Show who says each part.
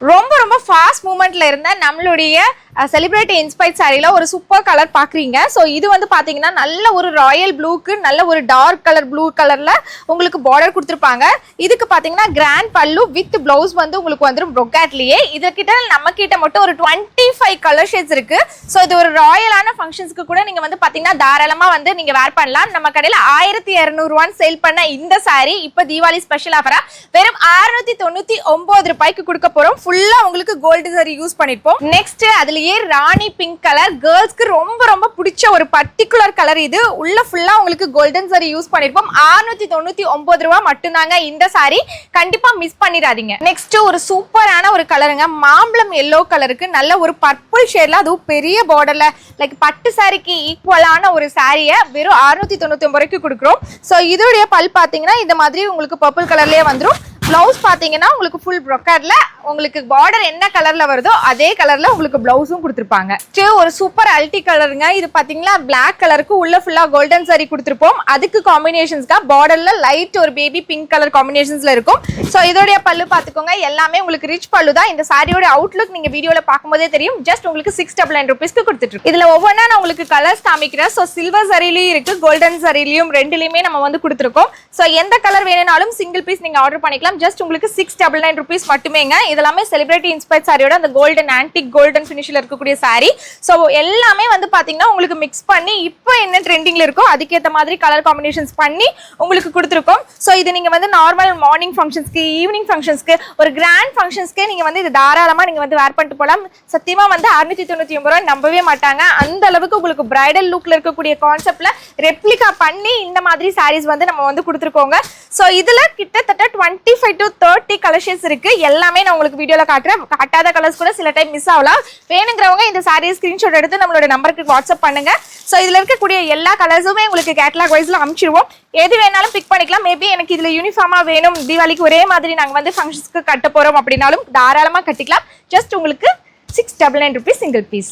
Speaker 1: ரொம்ப ரொம்ப ஃபாஸ்ட் மூவ்மெண்ட்ல இருந்த நம்மளுடைய செலிபிரிட்டி இன்ஸ்பைர்ட் சாரில ஒரு சூப்பர் கலர் பாக்குறீங்க. ஸோ இது வந்து பாத்தீங்கன்னா நல்ல ஒரு ராயல் ப்ளூக்கு நல்ல ஒரு டார்க் கலர் ப்ளூ கலர்ல உங்களுக்கு பார்டர் கொடுத்துருப்பாங்க. இதுக்கு பாத்தீங்கன்னா கிராண்ட் பல்லு வித் பிளவுஸ் வந்து உங்களுக்கு வந்துடும் brocade-லயே. இதுகிட்ட நம்ம கிட்ட மட்டும் ஒரு 25 கலர் ஷேட்ஸ் இருக்கு. ஸோ இது ஒரு ராயலான ஃபங்க்ஷன்ஸ்க்கு கூட நீங்க வந்து பாத்தீங்கன்னா தாராளமா வந்து நீங்க வேர் பண்ணலாம். நம்ம கடையில 1200 சேல் பண்ண இந்த சாரி இப்ப தீபாவளி ஸ்பெஷல் ஆஃபரா வெறும் 699 ரூபாய்க்கு கொடுக்க போறோம். ஃபுல்லா உங்களுக்கு கோல்டு சரி யூஸ் பண்ணிருப்போம். நெக்ஸ்ட் அதுலயே ராணி பிங்க் கலர் கேர்ள்ஸ்க்கு ரொம்ப ரொம்ப பிடிச்ச ஒரு பர்டிகுலர் கலர். இது உள்ள ஃபுல்லா உங்களுக்கு கோல்டன் சரி யூஸ் பண்ணிருப்போம். 699 ரூபாய் மட்டும்தாங்க இந்த சாரி. கண்டிப்பா மிஸ் பண்ணிடாதீங்க. நெக்ஸ்ட் ஒரு சூப்பரான ஒரு கலருங்க, மாம்பழம் எல்லோ கலருக்கு நல்ல ஒரு பர்பிள் ஷேட்ல அதுவும் பெரிய பார்டர்ல லைக் பட்டு சாரிக்கு ஈக்குவலான ஒரு சாரியை வெறும் 699 ரூபாய்க்கு கொடுக்குறோம். ஸோ இதோடைய பல் பாத்தீங்கன்னா இந்த மாதிரி உங்களுக்கு பர்பிள் கலர்லயே வந்துடும். பிளவுஸ் பாத்தீங்கன்னா உங்களுக்கு ஃபுல் brocade-ல உங்களுக்கு பார்டர் என்ன கலர்ல வருதோ அதே கலர்ல உங்களுக்கு பிளவுஸும் கொடுத்துருப்பாங்க. ஒரு சூப்பர் அல்டி கலருங்க. இது பாத்தீங்கன்னா பிளாக் கலருக்கு உள்ள ஃபுல்லா கோல்டன் சாரி கொடுத்துருப்போம். அதுக்கு காம்பினேஷன்ஸ்க்கா பார்டர்ல லைட் ஒரு பேபி பிங்க் கலர் காம்பினேஷன்ஸ்ல இருக்கும். ஸோ இதோடைய பல்லு பாத்துக்கோங்க, எல்லாமே உங்களுக்கு ரிச் பல்லு தான். இந்த சாரியோட அவுட்லுக் நீங்க வீடியோல பார்க்கும்போதே தெரியும். ஜஸ்ட் உங்களுக்கு 699 ரூபீஸ்க்கு கொடுத்துட்டு இருக்கு. இதுல ஒவ்வொன்றா நான் உங்களுக்கு கலர்ஸ் காமிக்கிறேன். ஸோ சில்வர் சரிலையும் இருக்கு, கோல்டன் சரிலையும் ரெண்டுலயுமே நம்ம வந்து கொடுத்துருக்கோம். ஸோ எந்த கலர் வேணும்னாலும் சிங்கிள் பீஸ் நீங்க ஆர்டர் பண்ணிக்கலாம். ஜஸ்ட் உங்களுக்கு 699 ரூபீஸ் மட்டுமேங்க. இதெல்லாமே செலிபிரிட்டி இன்ஸ்பைர்ட் சாரியோட அந்த கோல்டன் ஆன்டிக் கோல்டன் ஃபினிஷ்ல இருக்கக்கூடிய சாரி. ஸோ எல்லாமே வந்து பாத்தீங்கன்னா உங்களுக்கு மிக்ஸ் பண்ணி இப்போ என்ன ட்ரெண்டிங்ல இருக்கோ அதுக்கேற்ற மாதிரி கலர் காம்பினேஷன்ஸ் பண்ணி உங்களுக்கு கொடுத்துருக்கோம். ஸோ இது நீங்க வந்து நார்மல் மார்னிங் ஃபங்க்ஷன்ஸ்க்கு, ஈவினிங் ஃபங்க்ஷன்ஸ்க்கு, ஒரு கிராண்ட் ஃபங்க்ஷன்ஸ்க்கு நீங்க வந்து இது தாராளமா நீங்க வந்து வேர் பண்ணிட்டு போகலாம். சத்தியமா வந்து 699 ரூபாய் நம்பவே மாட்டாங்க. அந்த அளவுக்கு உங்களுக்கு பிரைடல் லுக்ல இருக்கக்கூடிய கான்செப்ட்ல ரெப்ளிகா பண்ணி இந்த மாதிரி சாரீஸ் வந்து நம்ம வந்து கொடுத்துருக்கோங்க. ஸோ இதுல கிட்டத்தட்ட 25 to 30 கலர் ஷேட்ஸ் இருக்கு. எல்லாமே நான் உங்களுக்கு வீடியோல காட்டுறேன். காட்டாத கலர்ஸ் கூட சில டைம் மிஸ் ஆகலாம். வேணுங்கிறவங்க இந்த சாரீ ஸ்கிரீன்ஷாட் எடுத்து நம்மளோட நம்பருக்கு வாட்ஸ்அப் பண்ணுங்க. ஸோ இதுல இருக்கக்கூடிய எல்லா கலர்ஸுமே உங்களுக்கு கேட்டலாக் வைஸ்ல அனுப்பிச்சிடுவோம். எது வேணாலும் பிக் பண்ணிக்கலாம். மேபி எனக்கு இதுல யூனிஃபார்மா வேணும், தீபாவளிக்கு ஒரே மாதிரி நாங்க வந்து ஃபங்க்ஷன்ஸ்க்கு கட்ட போறோம் அப்படின்னாலும் தாராளமா கட்டிக்கலாம். ஜஸ்ட் உங்களுக்கு 699 ரூபீஸ் சிங்கிள் பீஸ்.